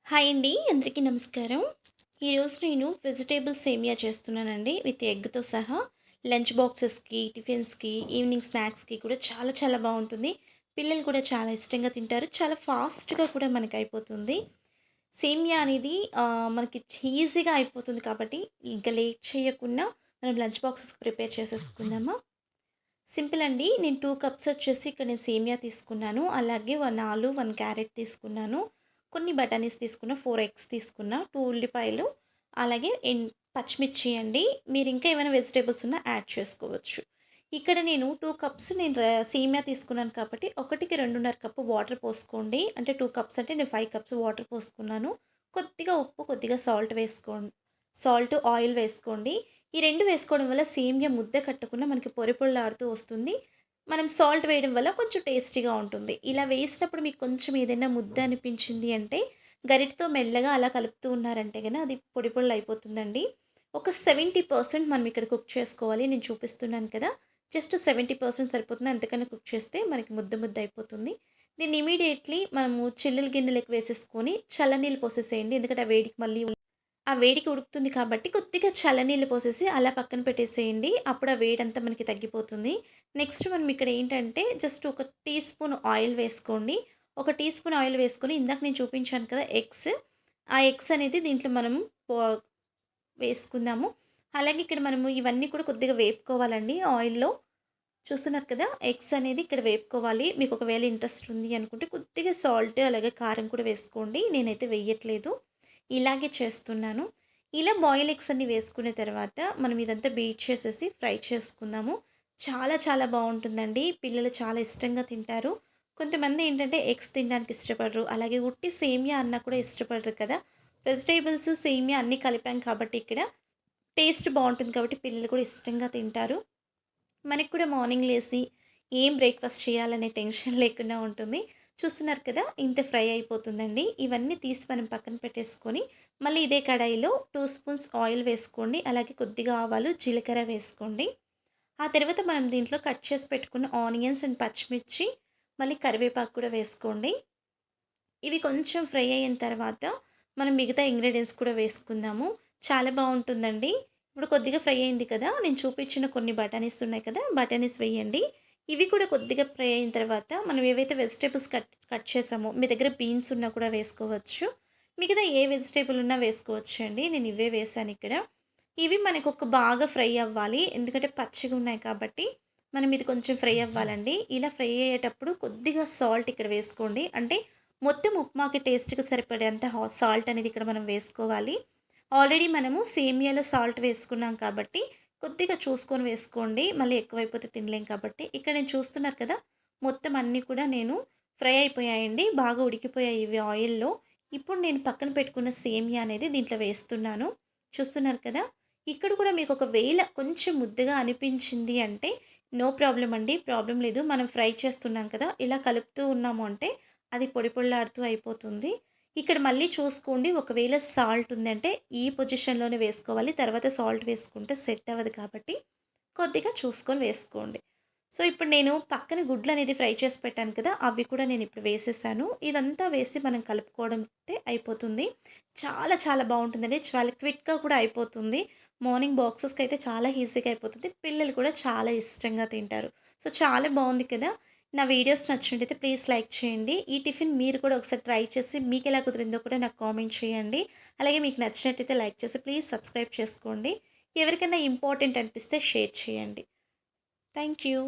Hi అండి, అందరికీ నమస్కారం. ఈరోజు నేను వెజిటేబుల్ సేమియా చేస్తున్నానండి విత్ ఎగ్తో సహా. లంచ్ బాక్సెస్కి, టిఫిన్స్కి, ఈవినింగ్ స్నాక్స్కి కూడా చాలా చాలా బాగుంటుంది. పిల్లలు కూడా చాలా ఇష్టంగా తింటారు. చాలా ఫాస్ట్గా కూడా మనకి అయిపోతుంది. సేమియా అనేది మనకి ఈజీగా అయిపోతుంది కాబట్టి ఇంకా లేట్ చేయకుండా మనం లంచ్ బాక్సెస్కి ప్రిపేర్ చేసేసుకుందామా. సింపుల్ అండి. నేను 2 కప్స్ వచ్చేసి ఇక్కడ నేను సేమియా తీసుకున్నాను. అలాగే 1 ఆలు, 1 క్యారెట్ తీసుకున్నాను. కొన్ని బటానీస్ తీసుకున్నా, 4 ఎగ్స్ తీసుకున్నా, 2 ఉల్లిపాయలు, అలాగే పచ్చిమిర్చి అండి. మీరు ఇంకా ఏమైనా వెజిటేబుల్స్ ఉన్నా యాడ్ చేసుకోవచ్చు. ఇక్కడ నేను 2 కప్స్ సేమియా తీసుకున్నాను కాబట్టి ఒకటికి 2.5 కప్పు వాటర్ పోసుకోండి. అంటే 2 కప్స్ అంటే నేను 5 కప్స్ వాటర్ పోసుకున్నాను. కొద్దిగా ఉప్పు, కొద్దిగా సాల్ట్, ఆయిల్ వేసుకోండి. ఈ 2 వేసుకోవడం వల్ల సేమియా ముద్ద కట్టకుండా మనకి పొడి పొడిలాడుతూ వస్తుంది. మనం సాల్ట్ వేయడం వల్ల కొంచెం టేస్టీగా ఉంటుంది. ఇలా వేసినప్పుడు మీకు కొంచెం ఏదైనా ముద్ద అనిపించింది అంటే గరిటతో మెల్లగా అలా కలుపుతూ ఉన్నారంటే గన అది పొడి పొడిలు అయిపోతుందండి. ఒక 70% మనం ఇక్కడ కుక్ చేసుకోవాలి. నేను చూపిస్తున్నాను కదా! జస్ట్ 70% సరిపోతుంది. అంతకన్నా కుక్ చేస్తే మనకి ముద్ద ముద్ద అయిపోతుంది. దీన్ని ఇమీడియేట్‌లీ మనము చిల్లులు గిన్నెలోకి వేసేసుకొని చల్లనీళ్ళు పోసేసేయండి. ఎందుకంటే ఆ వేడికి ఉడుకుతుంది కాబట్టి కొద్దిగా చల్లనీళ్ళు పోసేసి అలా పక్కన పెట్టేసేయండి. అప్పుడు ఆ వేడంతా మనకి తగ్గిపోతుంది. నెక్స్ట్ మనం ఇక్కడ ఏంటంటే జస్ట్ ఒక టీ స్పూన్ ఆయిల్ వేసుకోండి. ఒక టీ స్పూన్ ఆయిల్ వేసుకొని ఇందాక నేను చూపించాను కదా ఎగ్స్, ఆ ఎగ్స్ అనేది దీంట్లో మనం పో వేసుకుందాము. అలాగే ఇక్కడ మనము ఇవన్నీ కూడా కొద్దిగా వేపుకోవాలండి ఆయిల్‌లో. చూస్తున్నారు కదా! ఎగ్స్ అనేది ఇక్కడ వేపుకోవాలి. మీకు ఒకవేళ ఇంట్రెస్ట్ ఉంది అనుకుంటే కొద్దిగా సాల్ట్ అలాగే కారం కూడా వేసుకోండి. నేనైతే వేయట్లేదు. ఇలాగే చేస్తున్నాను. ఇలా బాయిల్ ఎగ్స్ అన్నీ వేసుకున్న తర్వాత మనం ఇదంతా బీట్ చేసేసి ఫ్రై చేసుకుందాము. చాలా చాలా బావుంటుందండి. పిల్లలు చాలా ఇష్టంగా తింటారు. కొంతమంది ఏంటంటే ఎగ్స్ తినడానికి ఇష్టపడరు. అలాగే ఉట్టి సేమియా అన్నా కూడా ఇష్టపడరు కదా! వెజిటబుల్స్, సేమియా అన్నీ కలిపాం కాబట్టి ఇక్కడ టేస్ట్ బావుంటుంది కాబట్టి పిల్లలు కూడా ఇష్టంగా తింటారు. మనకి కూడా మార్నింగ్ లేసి ఏం బ్రేక్‌ఫాస్ట్ చేయాలనే టెన్షన్ లేకుండా ఉంటుంది. చూస్తున్నారు కదా! ఇంత ఫ్రై అయిపోతుందండి. ఇవన్నీ తీసి మనం పక్కన పెట్టేసుకొని, మళ్ళీ ఇదే కడాయిలో 2 స్పూన్స్ ఆయిల్ వేసుకోండి. అలాగే కొద్దిగా ఆవాలు, జీలకర్ర వేసుకోండి. ఆ తర్వాత మనం దీంట్లో కట్ చేసి పెట్టుకున్న ఆనియన్స్ అండ్ పచ్చిమిర్చి, మళ్ళీ కరివేపాకు కూడా వేసుకోండి. ఇవి కొంచెం ఫ్రై అయిన తర్వాత మనం మిగతా ఇంగ్రీడియెంట్స్ కూడా వేసుకుందాము. చాలా బావుంటుందండి. ఇప్పుడు కొద్దిగా ఫ్రై అయింది కదా! నేను చూపించిన కొన్ని బఠానీస్ ఉన్నాయి కదా! బఠానీస్ వేయండి. ఇవి కూడా కొద్దిగా ఫ్రై అయిన తర్వాత మనం ఏవైతే వెజిటబుల్స్ కట్ కట్ చేసామో మీ దగ్గర బీన్స్ ఉన్నా కూడా వేసుకోవచ్చు. మిగతా ఏ వెజిటబుల్ ఉన్నా వేసుకోవచ్చండి. నేను ఇవే వేశాను ఇక్కడ. ఇవి మనకు ఒక బాగా ఫ్రై అవ్వాలి. ఎందుకంటే పచ్చిగా ఉన్నాయి కాబట్టి మనం ఇది కొంచెం ఫ్రై అవ్వాలండి. ఇలా ఫ్రై అయ్యేటప్పుడు కొద్దిగా సాల్ట్ ఇక్కడ వేసుకోండి. అంటే మొత్తం ఉప్మాకి టేస్ట్‌కి సరిపడేంత సాల్ట్ అనేది ఇక్కడ మనం వేసుకోవాలి. ఆల్రెడీ మనము సేమియాలో సాల్ట్ వేసుకున్నాం కాబట్టి కొద్దిగా చూసుకొని వేసుకోండి. మళ్ళీ ఎక్కువైపోతే తినలేం కాబట్టి. ఇక్కడ నేను చూస్తున్నారు కదా! మొత్తం అన్నీ కూడా నేను ఫ్రై అయిపోయాయండి. బాగా ఉడికిపోయాయి ఇవి ఆయిల్‌లో. ఇప్పుడు నేను పక్కన పెట్టుకున్న సేమియా అనేది దీంట్లో వేస్తున్నాను. చూస్తున్నారు కదా! ఇక్కడ కూడా మీకు ఒకవేళ కొంచెం ముద్దగా అనిపించింది అంటే నో ప్రాబ్లమ్ అండి. ప్రాబ్లమ్ లేదు. మనం ఫ్రై చేస్తున్నాం కదా! ఇలా కలుపుతూ ఉన్నాము అంటే అది పొడి పొడిలాడుతూ అయిపోతుంది. ఇక్కడ మళ్ళీ చూసుకోండి. ఒకవేళ సాల్ట్ ఉందంటే ఈ పొజిషన్‌లోనే వేసుకోవాలి. తర్వాత సాల్ట్ వేసుకుంటే సెట్ అవ్వదు కాబట్టి కొద్దిగా చూసుకొని వేసుకోండి. సో, ఇప్పుడు నేను పక్కన గుడ్లనేది ఫ్రై చేసి పెట్టాను కదా! అవి కూడా నేనిప్పుడు వేసేసాను. ఇదంతా వేసి మనం కలుపుకోవడం అంటే అయిపోతుంది. చాలా చాలా బావుంటుందండి. చాలా క్విక్‌గా కూడా అయిపోతుంది. మార్నింగ్ బాక్సెస్‌కైతే చాలా ఈజీగా అయిపోతుంది. పిల్లలు కూడా చాలా ఇష్టంగా తింటారు. సో, చాలా బావుంది కదా! నా వీడియోస్ నచ్చినట్టయితే ప్లీజ్ లైక్ చేయండి. ఈ టిఫిన్ మీరు కూడా ఒకసారి ట్రై చేసి మీకెలా కుదిరిందో కూడా నాకు కామెంట్ చేయండి. అలాగే మీకు నచ్చినట్టయితే లైక్ చేసి ప్లీజ్ సబ్స్క్రైబ్ చేసుకోండి. ఎవరికైనా ఇంపార్టెంట్ అనిపిస్తే షేర్ చేయండి. Thank you.